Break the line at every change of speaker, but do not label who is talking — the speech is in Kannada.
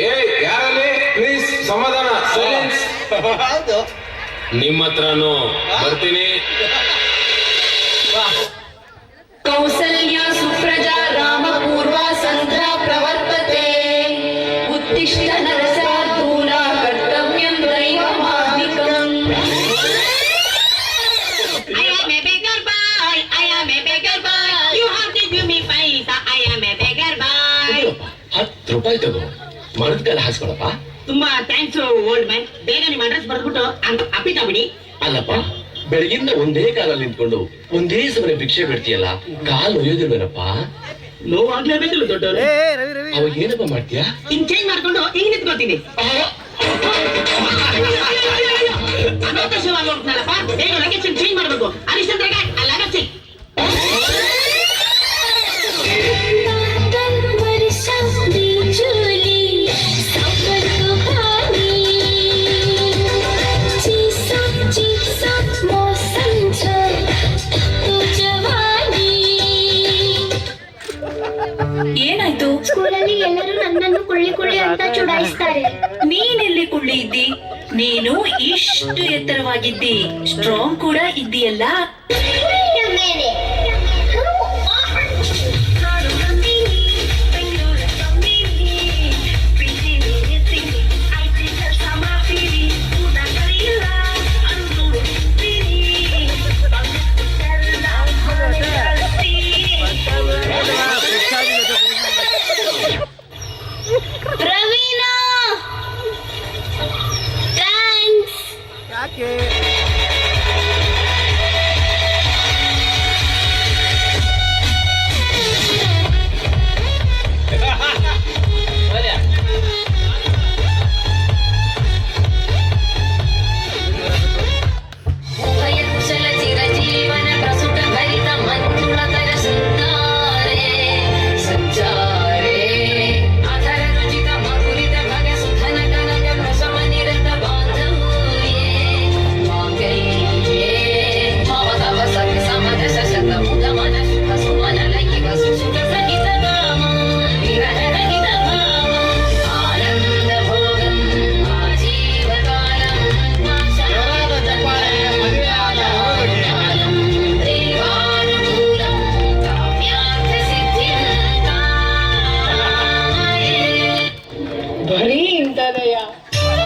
ಏ ಯಾರಲ್ಲಿ ಪ್ಲೀಸ್ ಸಮಾಧಾನ ಸೈಲೆನ್ಸ್.
ಹೌದು.
ನಿಮ್ಮ ಹತ್ರನು ಬರ್ತೀನಿ.
ಕೌಸಲ್ಯ ಸುಪ್ರಜಾ ರಾಮ ಪೂರ್ವ ಸಂಧ್ಯಾ ಪ್ರವರ್ತತೆ ಉತ್ತಿಷ್ಠ ನರಸಾರ್ದೂಲ ಕರ್ತವ್ಯಂ ದೈವಮಾಧಿಕಂ.
I am a beggar boy. I am a beggar boy. You have to give me paisa. I am a beggar boy.
10 ರೂಪಾಯಿ ತಗೋ, ಮರದ ಕಾಲ ಹಾಸ್ಕೊಳಪ್ಪ.
ತುಂಬಾ ಥ್ಯಾಂಕ್ಸ್ ಓಲ್ಡ್ ಮ್ಯಾನ್. ಬೇಗ ನಿಮ್ಮ ಅಡ್ರೆಸ್ ಬರ್ದ್ಬಿಟ್ಟು ಅಪ್ಪಿತ ಬಿಡಿ.
ಅಲ್ಲಪ್ಪ, ಬೆಳಗಿಂದ ಒಂದೇ ಕಾಲಲ್ಲಿ ನಿಂತ್ಕೊಂಡು ಒಂದೇ ಸಮನೆ ಭಿಕ್ಷೆ ಬಿಡ್ತೀಯಲ್ಲ, ಕಾಲು ಒಯ್ಯೋದಿಲ್ವೇನಪ್ಪ?
ನೋವಾಗ್ಲೇಬೇಕಲ್ಲ ದೊಡ್ಡವರು.
ಅವಾಗ ಏನಪ್ಪ ಮಾಡ್ತೀಯಾ?
ಹಿಂಗ್ ಚೇಂಜ್ ಮಾಡ್ಕೊಂಡು ಹಿಂಗ್ ನಿಂತ್ಕೊತೀನಿ. ಅನವಕಾಶವಾಗಿ ಹೋಗ್ತಾನಪ್ಪ. ಬೇಗ ಲಗೇಜ್ ಚೇಂಜ್ ಮಾಡ್ಬೇಕು. ಹರಿಶ್ಚಂದ್ರಗ ಲಗೇಜ್
ಏನಾಯ್ತು?
ಸ್ಕೂಲಲ್ಲಿ ಎಲ್ಲರೂ ನನ್ನನ್ನು ಕುಳ್ಳಿ ಕುಳ್ಳಿ ಅಂತ ಚುಡಾಯಿಸ್ತಾರೆ.
ನೀನೆಲ್ಲಿ ಕುಳ್ಳಿ ಇದ್ದಿ? ನೀನು ಇಷ್ಟು ಎತ್ತರವಾಗಿದ್ದಿ, ಸ್ಟ್ರಾಂಗ್ ಕೂಡ ಇದ್ದೀಯಲ್ಲ.
ಪ್ರವೀಣಾ, ಥ್ಯಾಂಕ್ಸ್.
ಯಾಕೆ
ಭಯಕುಶಲ ಚಿರಜೀವನ ಪ್ರಸುತ ಭರಿತ ಮಂಜುಳತರ ಸುಂದಾರೆ ಸಂಚಾರೇ ಅಧರ ರುಚಿತ ಮಧುರಿತ ಭಗ ಸುಧನ ಕನಕ ಪ್ರಸಮ ನಿರತ ಬಾಂಧವ್ಯೇ ಮಾಂಗಲ್ಯೇ ಭವ ತವ ಸತಿ ಸಮದ ಸಶತ ಮುದ ಮನ ಶುಭ ಸುಮನ ಲೈಕಿಕ ಸುಸುಖ ಸಹಿತ ಧಾಮ ವಿರಹ ರಹಿತ ಭಾವ ಆನಂದ ಭೋಗಂ ಆಜೀವಕಾಲಂ
ಬರೀ ಇಂತಾನೆ